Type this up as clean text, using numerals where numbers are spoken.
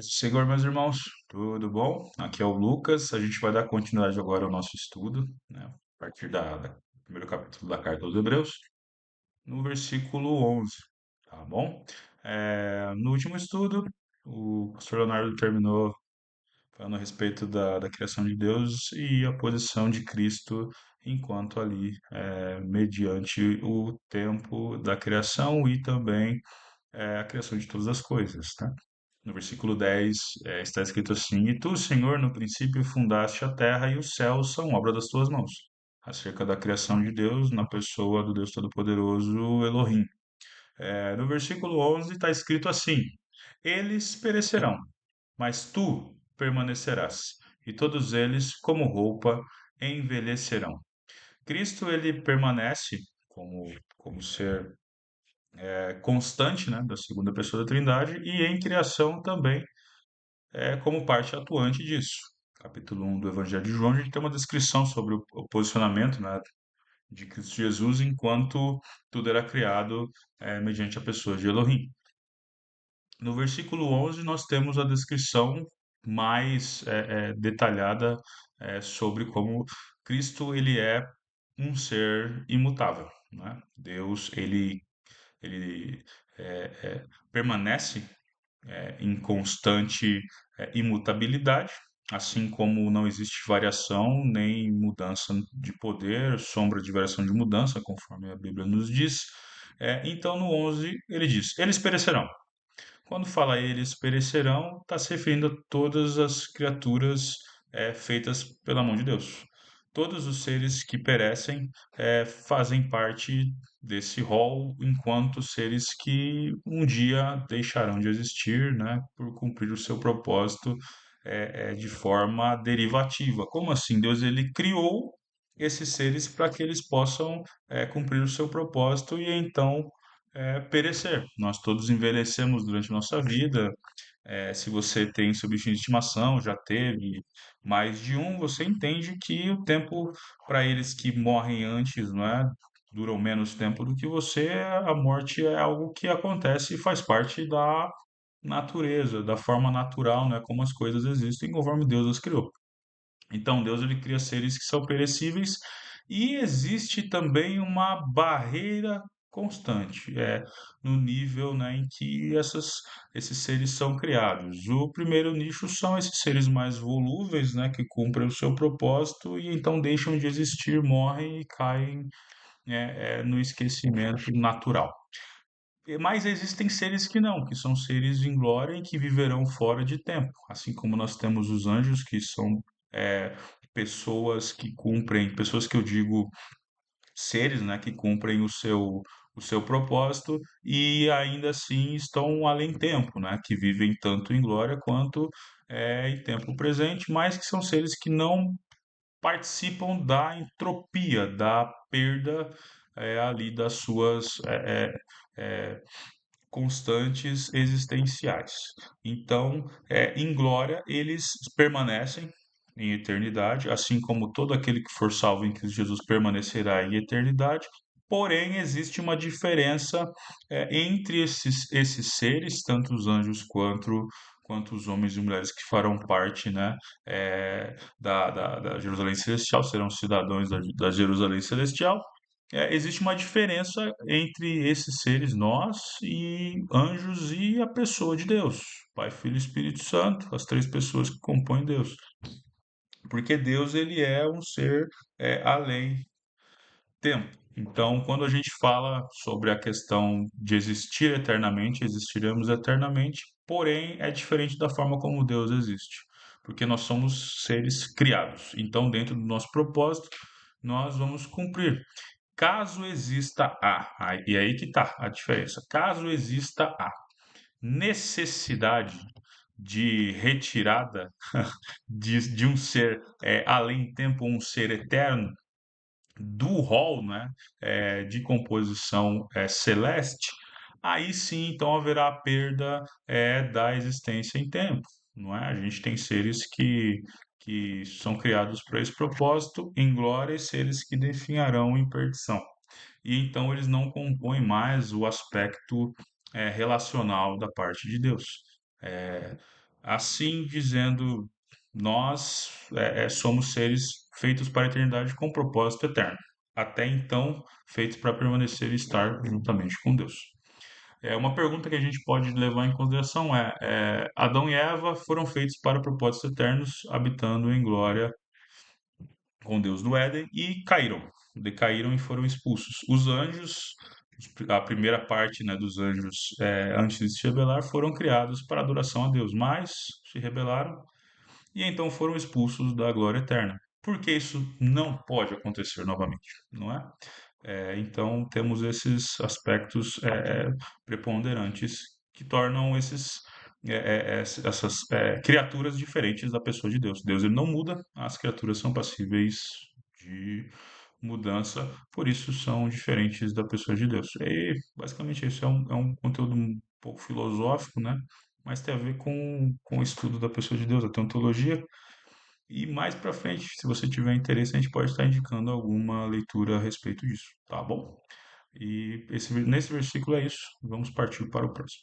Senhor, meus irmãos, tudo bom? Aqui é o Lucas. A gente vai dar continuidade agora ao nosso estudo, né? A partir do primeiro capítulo da Carta aos Hebreus, no versículo 11, tá bom? No último estudo, o pastor Leonardo terminou falando a respeito da criação de Deus e a posição de Cristo enquanto ali, mediante o tempo da criação e também a criação de todas as coisas, tá? No versículo 10, está escrito assim: E tu, Senhor, no princípio fundaste a terra e os céus são obra das tuas mãos. Acerca da criação de Deus, na pessoa do Deus Todo-Poderoso, Elohim. No versículo 11 está escrito assim: Eles perecerão, mas tu permanecerás, e todos eles, como roupa, envelhecerão. Cristo, ele permanece como ser constante, né, da segunda pessoa da Trindade, e em criação também como parte atuante disso. Capítulo 1 do Evangelho de João, a gente tem uma descrição sobre o posicionamento, né, de Cristo Jesus enquanto tudo era criado mediante a pessoa de Elohim. No versículo 11, nós temos a descrição mais detalhada sobre como Cristo ele é um ser imutável, né? Deus ele permanece em constante imutabilidade, assim como não existe variação nem mudança de poder, sombra de variação de mudança, conforme a Bíblia nos diz. Então, no 11, ele diz: Eles perecerão. Quando fala eles perecerão, está se referindo a todas as criaturas feitas pela mão de Deus. Todos os seres que perecem fazem parte desse rol, enquanto seres que um dia deixarão de existir, né, por cumprir o seu propósito de forma derivativa. Como assim? Deus ele criou esses seres para que eles possam cumprir o seu propósito e então perecer. Nós todos envelhecemos durante a nossa vida. Se você tem seu bichinho de estimação, já teve mais de um, você entende que o tempo para eles que morrem antes, não é? Duram menos tempo do que você, a morte é algo que acontece e faz parte da natureza, da forma natural, né? Como as coisas existem, conforme Deus as criou. Então, Deus ele cria seres que são perecíveis e existe também uma barreira constante, no nível, né, em que esses seres são criados. O primeiro nicho são esses seres mais volúveis, né, que cumprem o seu propósito e então deixam de existir, morrem e caem, no esquecimento natural. Mas existem seres que não, que são seres em glória e que viverão fora de tempo, assim como nós temos os anjos, que são é, pessoas que eu digo seres, né, que cumprem o seu propósito e ainda assim estão além tempo, né, que vivem tanto em glória quanto em tempo presente, mas que são seres que não participam da entropia, da perda ali das suas constantes existenciais. Então, em glória, eles permanecem em eternidade, assim como todo aquele que for salvo em Cristo Jesus permanecerá em eternidade. Porém, existe uma diferença entre esses seres, tanto os anjos quanto os homens e mulheres que farão parte, né, da Jerusalém Celestial, serão cidadãos da Jerusalém Celestial. Existe uma diferença entre esses seres, nós e anjos e a pessoa de Deus, Pai, Filho e Espírito Santo, as três pessoas que compõem Deus. Porque Deus ele é um ser além tempo. Então, quando a gente fala sobre a questão de existir eternamente, existiremos eternamente, porém é diferente da forma como Deus existe, porque nós somos seres criados. Então, dentro do nosso propósito, nós vamos cumprir. Caso exista e aí que está a diferença. Caso exista a necessidade de retirada de um ser além tempo, um ser eterno, do rol, né, de composição celeste, aí sim, então haverá a perda da existência em tempo, não é? A gente tem seres que são criados para esse propósito, em glória, e seres que definharão em perdição. E então eles não compõem mais o aspecto relacional da parte de Deus. assim dizendo, nós somos seres feitos para a eternidade com propósito eterno. Até então, feitos para permanecer e estar juntamente com Deus. Uma pergunta que a gente pode levar em consideração Adão e Eva foram feitos para propósitos eternos, habitando em glória com Deus no Éden e caíram, decaíram e foram expulsos. Os anjos, a primeira parte, né, dos anjos, antes de se rebelar, foram criados para adoração a Deus, mas se rebelaram e então foram expulsos da glória eterna. Porque isso não pode acontecer novamente, não é? Então temos esses aspectos preponderantes que tornam essas criaturas diferentes da pessoa de Deus. Deus ele não muda, as criaturas são passíveis de mudança, por isso são diferentes da pessoa de Deus. E basicamente isso é um conteúdo um pouco filosófico, né? Mas tem a ver com o estudo da pessoa de Deus, a teologia. E mais para frente, se você tiver interesse, a gente pode estar indicando alguma leitura a respeito disso, tá bom? E nesse versículo é isso. Vamos partir para o próximo.